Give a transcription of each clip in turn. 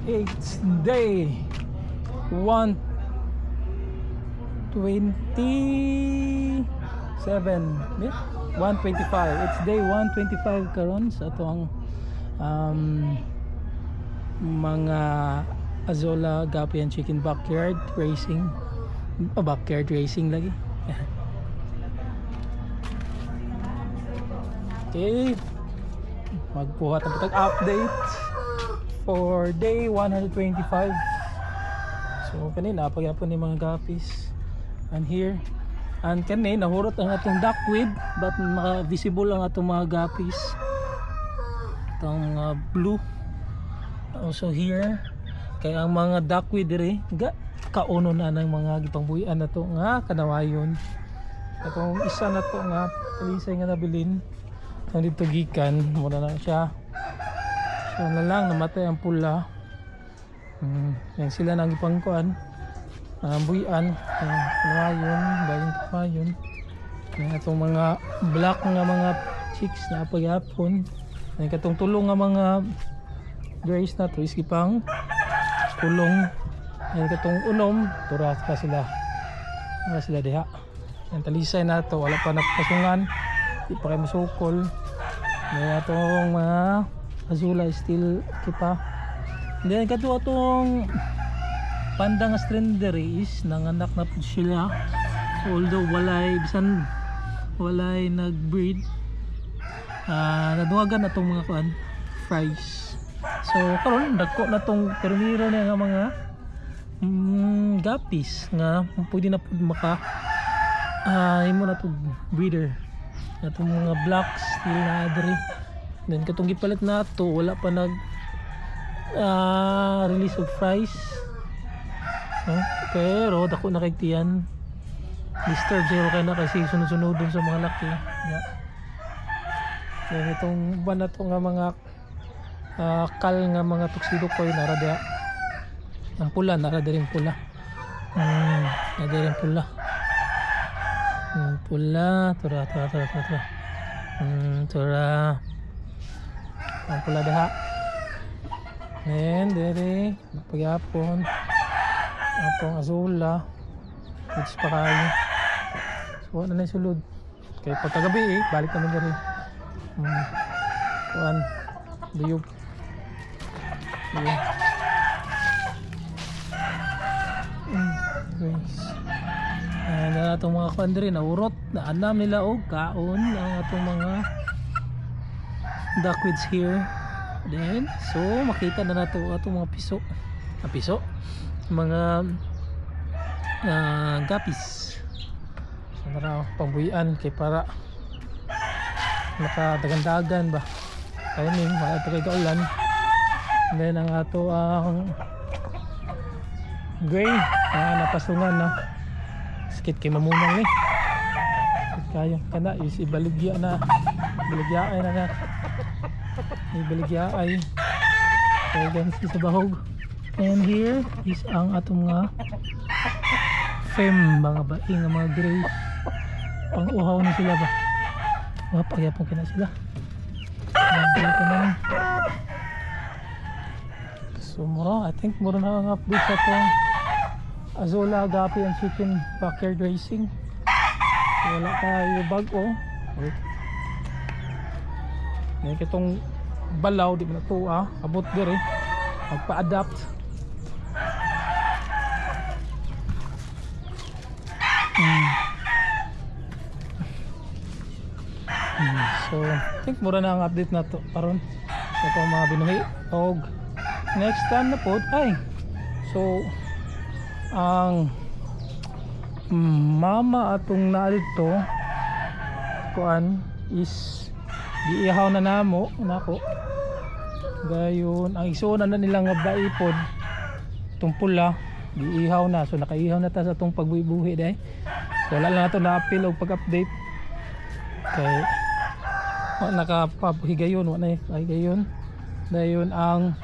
It's day 127, 125. It's day 125 karon sa atong mga Azola Gapi and Chicken backyard racing. Backyard racing lagi. Okay, magbuhat ang patag update for day 125. So kanina pagyapon ni mga gapis and here and kanina nahurot ang atong duckweed but maka-visible ang atong mga gapis itong blue also here kaya ang mga duckweed diri kauno na ng mga gipangbuhian na to nga kanawayon atong isa na to nga talisay nga nabilin ang dito gikan muna na siya so na lang namatay ang pula yan sila nang ipangkuan buhian kanawayon baling kanawayon yan atong mga black nga mga chicks na pagyapon yan katong tulong nga mga grays na to is ipang kulong yan katong unom turas pa sila diha yan talisay na to wala pa napasungan di pa kayo masukol yan atong mga Azula still kita then kato atong pandang strander is nanganak na po sila although walay bisan walay nagbreed naduwagan na tong mga kuan fries so karon dagko na tong permiro na nga mga gapis nga pwede na pud maka imo na to breeder atong mga blacks still na diri then katong gipalit na to wala pa nag release of fries pero dako na kay tiyan disturb zero kay na kasi sunod-sunod dun sa mga laki then itong ba na to nga mga kal nga mga tuxedo koy narada ang pula narada rin pula narada rin pula pula tura ang pula daha and dere pagyapon atong Azola which pa kayo so wala na sulod kay pagkagabi balik naman dere kuan duyog and atong mga kuan dere naurot na anam nila og kaon ang atong mga duckweeds here then so makita na nato atong mga piso mga gapis so nara pambuyan kay para nakadagandagan ba kaya ning wala ito kay kaulan then ang ato ang gray napasungan na skit kay mamunang kayo kana is ibaligya na baligyaay na ibaligyaay kaya gansi sa bahog and here is ang atong mga mga baing nga mga gray pang uhaw na sila ba pagyapon ka na sila so mura I think mura na ang update sa itong Azola Gapi and Chicken backyard racing wala tayo bago ngayon itong balaw di ba na ito abot dire magpa-adapt so I think mura na ang update na to karon sa itong mga binuhi og next time na po ay so ang mama atong naalito kuan is giihaw na namo nako gayon ang isuna na nilang nga baipod itong pula giihaw na so nakaihaw na ta sa itong pagbuhi-buhi dahi so wala lang nato na-appeal og pag-update kay nakapahigayon wala na higayon dayon ang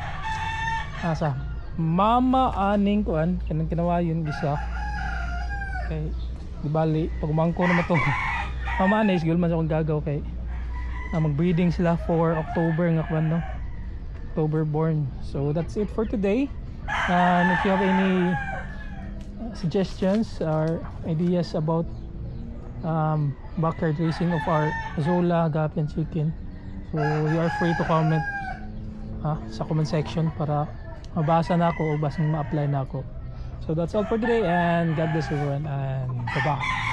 asa mama aning kuan kanang kinawayon bisa kay dibali pag umangko naman to mama aning siguro man sa akong gagaw kay mag-breeding sila for October nga kuan no October born. So that's it for today. And if you have any suggestions or ideas about backyard raising of our Zola, Gapi, and chicken, so you are free to comment sa comment section para mabasa na ako o basang ma-apply na ako. So that's all for today, and God bless everyone, and bye-bye.